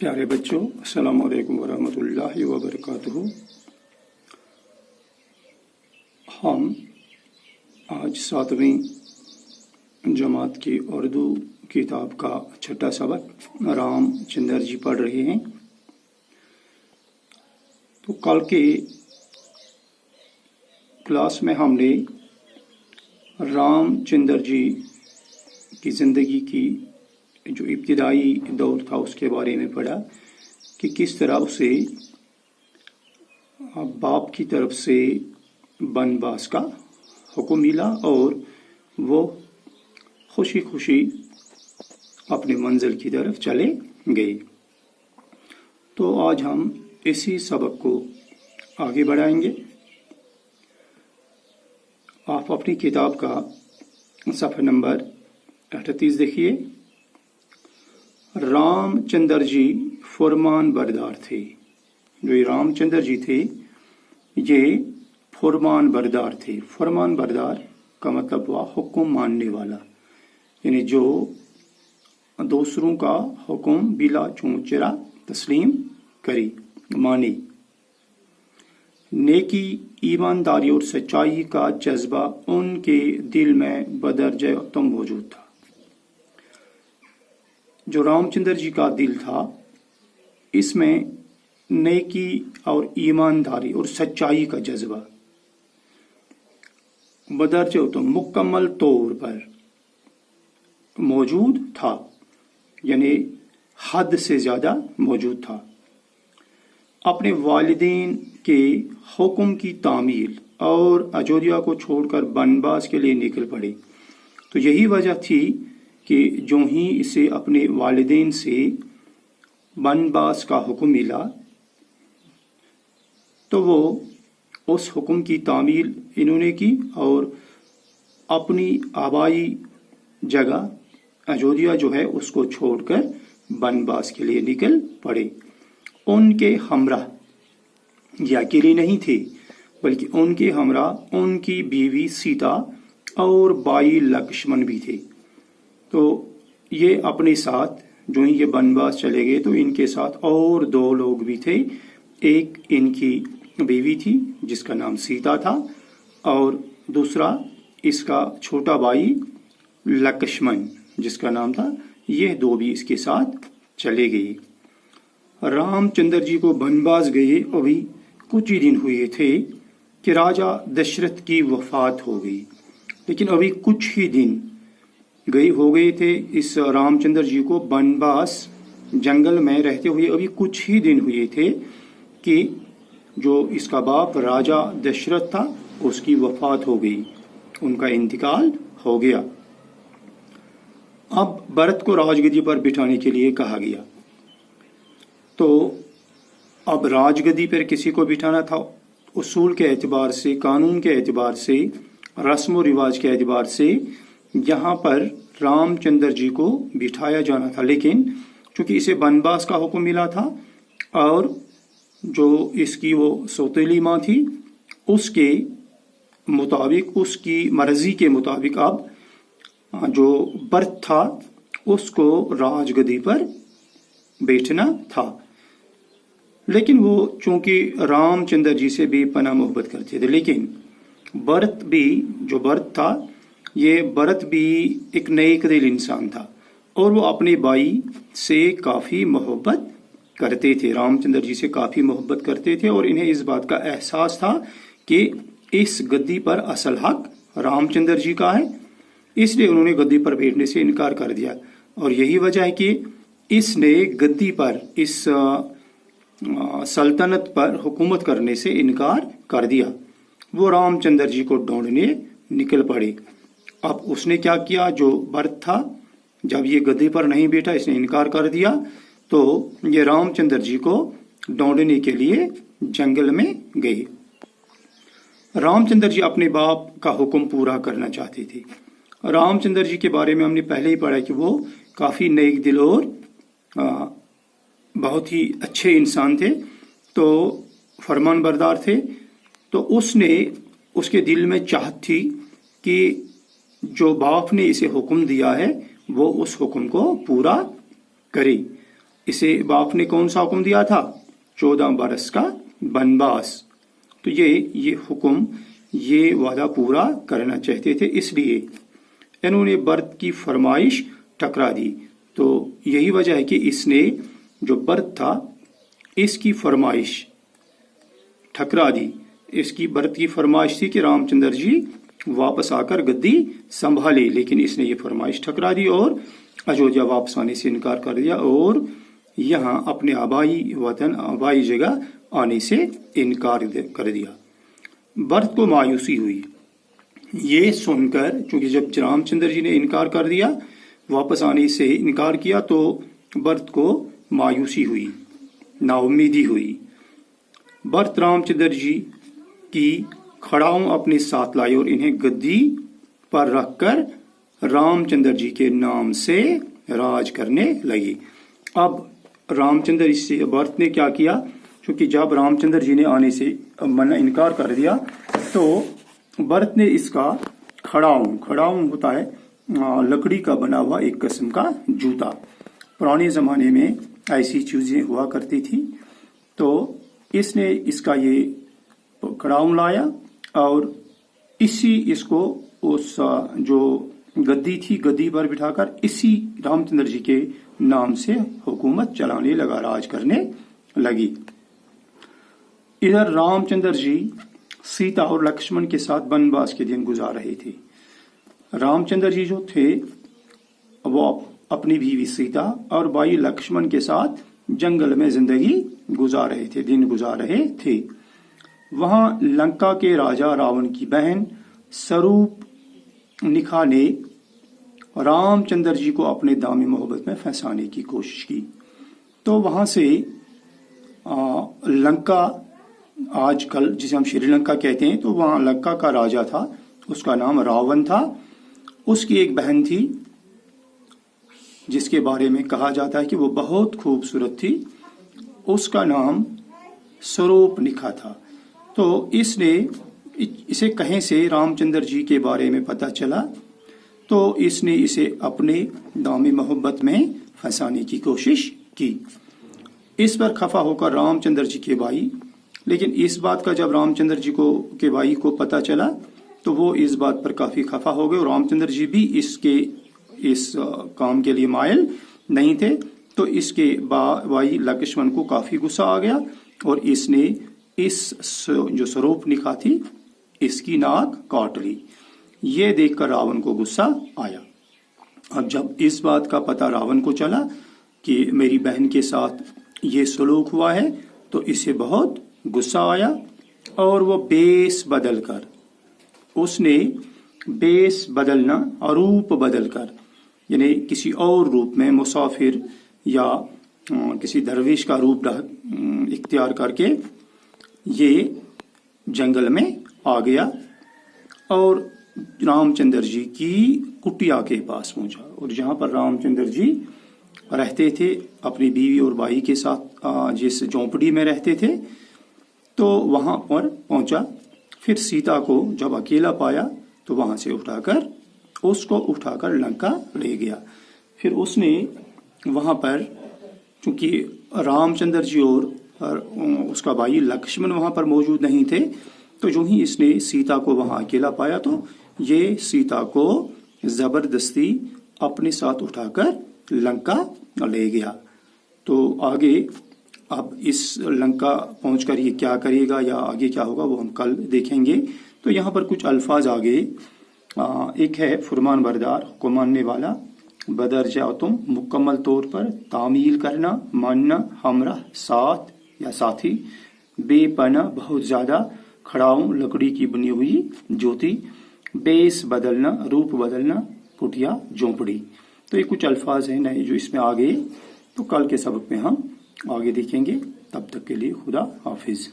प्यारे बच्चों, अस्सलाम वालेकुम वरहमतुल्लाहि वबरकातुहू। हम आज 7वीं जमात की उर्दू किताब का छठा सबक रामचंद्र जी पढ़ रहे हैं। तो कल के क्लास में हमने रामचंद्र जी की ज़िंदगी की जो इब्तिदाई दौर था उसके बारे में पढ़ा कि किस तरह उसे बाप की तरफ से बनवास का हुक्म मिला और वो खुशी खुशी अपने मंजिल की तरफ चले गए। तो आज हम इसी सबक को आगे बढ़ाएंगे। आप अपनी किताब का सफ़ा नंबर 38 देखिए। रामचंद्र जी फरमान बरदार थे। जो ये रामचंद्र जी थे ये फरमान बरदार थे। फरमान बरदार का मतलब हुआ हुक्म मानने वाला, यानी जो दूसरों का हुक्म बिला चूंचरा तस्लीम करी माने। नेकी, ईमानदारी और सच्चाई का जज्बा उनके दिल में बदरजे उत्तम मौजूद था। जो रामचंद्र जी का दिल था इसमें नेकी और ईमानदारी और सच्चाई का जज्बा बदरजे उत्तम मुकम्मल तौर पर मौजूद था, यानी हद से ज्यादा मौजूद था। अपने वालिदैन के हुक्म की तामील और अयोध्या को छोड़कर बनवास के लिए निकल पड़े। तो यही वजह थी कि जो ही इसे अपने वालिदैन से बनवास का हुक्म मिला तो वो उस हुक्म की तामील इन्होंने की और अपनी आबाई जगह अयोध्या जो है उसको छोड़कर बनवास के लिए निकल पड़े। उनके हमरा ये अकेले नहीं थे, बल्कि उनके हमरा उनकी बीवी सीता और भाई लक्ष्मण भी थे। तो ये अपने साथ जो ही ये बनवास चले गए तो इनके साथ और 2 लोग भी थे। एक इनकी बीवी थी जिसका नाम सीता था और दूसरा इसका छोटा भाई लक्ष्मण जिसका नाम था। ये 2 भी इसके साथ चले गए। रामचंद्र जी को बनवास गए अभी कुछ ही दिन हुए थे कि राजा दशरथ की वफात हो गई, लेकिन अभी कुछ ही दिन हो गए थे इस रामचंद्र जी को बनवास जंगल में रहते हुए। अभी कुछ ही दिन हुए थे कि जो इसका बाप राजा दशरथ था उसकी वफात हो गई, उनका इंतकाल हो गया। अब भरत को राजगद्दी पर बिठाने के लिए कहा गया। तो अब राजगद्दी पर किसी को बिठाना था, उसूल के एतबार से, कानून के एतबार से, रस्म व रिवाज के एतबार से यहाँ पर रामचंद्र जी को बिठाया जाना था। लेकिन चूंकि इसे बनवास का हुक्म मिला था और जो इसकी वो सौतेली माँ थी उसके मुताबिक, उसकी मर्जी के मुताबिक अब जो भरत था उसको राजगद्दी पर बैठना था। लेकिन वो चूंकि रामचंद्र जी से बेपनाह मोहब्बत करते थे, लेकिन भरत भी, जो भरत था ये भरत भी एक नेक दिल इंसान था और वो अपने भाई से काफ़ी मोहब्बत करते थे, रामचंद्र जी से काफ़ी मोहब्बत करते थे और इन्हें इस बात का एहसास था कि इस गद्दी पर असल हक रामचंद्र जी का है। इसलिए उन्होंने गद्दी पर बैठने से इनकार कर दिया और यही वजह है कि इसने गद्दी पर, इस सल्तनत पर हुकूमत करने से इनकार कर दिया। वो रामचंद्र जी को ढूंढने निकल पड़े। अब उसने क्या किया, जो भरत था जब ये गद्दी पर नहीं बैठा, इसने इनकार कर दिया, तो ये रामचंद्र जी को ढूंढने के लिए जंगल में गए। रामचंद्र जी अपने बाप का हुक्म पूरा करना चाहते थे। रामचंद्र जी के बारे में हमने पहले ही पढ़ा कि वो काफ़ी नेक दिल और बहुत ही अच्छे इंसान थे, तो फरमान बरदार थे। तो उसके दिल में चाहत थी कि जो बाप ने इसे हुक्म दिया है वो उस हुक्म को पूरा करे। इसे बाप ने कौन सा हुक्म दिया था? 14 बरस का वनवास। तो ये हुक्म, ये वादा पूरा करना चाहते थे, इसलिए इन्होंने व्रत की फरमाइश ठकरा दी। तो यही वजह है कि इसने जो व्रत था इसकी फरमाइश ठकरा दी। इसकी व्रत की फरमाइश थी कि रामचंद्र जी वापस आकर गद्दी संभाले, लेकिन इसने ये फरमाइश ठकरा दी और अयोध्या वापस आने से इनकार कर दिया और यहाँ अपने आबाई वतन, आबाई जगह आने से इनकार कर दिया। भरत को मायूसी हुई ये सुनकर, क्योंकि जब रामचंद्र जी ने इनकार कर दिया, वापस आने से इनकार किया, तो भरत को मायूसी हुई, नाउम्मीदी हुई। भरत रामचंद्र जी की खड़ाऊं अपने साथ लाए और इन्हें गद्दी पर रखकर रामचंद्र जी के नाम से राज करने लगे। अब रामचंद्र इससे भरत ने क्या किया, क्योंकि जब रामचंद्र जी ने आने से इनकार कर दिया, तो भरत ने इसका खड़ाऊं होता है लकड़ी का बना हुआ एक किस्म का जूता। पुराने जमाने में ऐसी चीजें हुआ करती थी। तो इसने इसका ये खड़ाऊं लाया और इसको उस जो गद्दी थी, गद्दी पर बिठाकर इसी रामचंद्र जी के नाम से हुकूमत चलाने लगा, राज करने लगी। इधर रामचंद्र जी सीता और लक्ष्मण के साथ वनवास के दिन गुजार रहे थे। रामचंद्र जी जो थे वो अपनी बीवी सीता और भाई लक्ष्मण के साथ जंगल में जिंदगी गुजार रहे थे, दिन गुजार रहे थे। वहां लंका के राजा रावण की बहन शूर्पणखा ने रामचंद्र जी को अपने दामी मोहब्बत में फंसाने की कोशिश की। तो वहां से लंका, आजकल जिसे हम श्रीलंका कहते हैं, तो वहां लंका का राजा था, उसका नाम रावण था। उसकी एक बहन थी जिसके बारे में कहा जाता है कि वो बहुत खूबसूरत थी, उसका नाम शूर्पणखा था। तो इसे कहीं से रामचंद्र जी के बारे में पता चला, तो इसने इसे अपने दामी मोहब्बत में फंसाने की कोशिश की। इस पर खफा होकर रामचंद्र जी के भाई, लेकिन इस बात का जब रामचंद्र जी के भाई को पता चला तो वो इस बात पर काफी खफा हो गए और रामचंद्र जी भी इस काम के लिए मायल नहीं थे। तो इसके भाई लक्ष्मण को काफी गुस्सा आ गया और इसने जो शूर्पणखा थी इसकी नाक काट ली। ये देखकर रावण को गुस्सा आया। अब जब इस बात का पता रावण को चला कि मेरी बहन के साथ ये सलूक हुआ है, तो इसे बहुत गुस्सा आया और वो उसने बेस बदलना और रूप बदलकर, यानी किसी और रूप में मुसाफिर या किसी दरवेश का रूप इख्तियार करके ये जंगल में आ गया और रामचंद्र जी की कुटिया के पास पहुंचा। और जहां पर रामचंद्र जी रहते थे अपनी बीवी और भाई के साथ, जिस झोंपड़ी में रहते थे, तो वहां पर पहुंचा। फिर सीता को जब अकेला पाया तो वहां से उसको उठाकर लंका ले गया। फिर उसने वहां पर, चूंकि रामचंद्र जी और उसका भाई लक्ष्मण वहां पर मौजूद नहीं थे, तो जो ही इसने सीता को वहां अकेला पाया तो ये सीता को जबरदस्ती अपने साथ उठाकर लंका ले गया। तो आगे अब इस लंका पहुंचकर ये क्या करेगा या आगे क्या होगा वो हम कल देखेंगे। तो यहाँ पर कुछ अल्फाज आगे, एक है फुरमान बरदार, हुक्म मानने वाला, बदर जाओ तुम, मुकम्मल तौर पर, तामील करना, मानना, हमरा, साथ या साथी, बेपना, बहुत ज्यादा, खड़ाऊं, लकड़ी की बनी हुई ज्योति, बेस बदलना, रूप बदलना, कुटिया, झोंपड़ी। तो ये कुछ अल्फाज हैं नए जो इसमें आ गए। तो कल के सबक में हम आगे देखेंगे। तब तक के लिए खुदा हाफिज।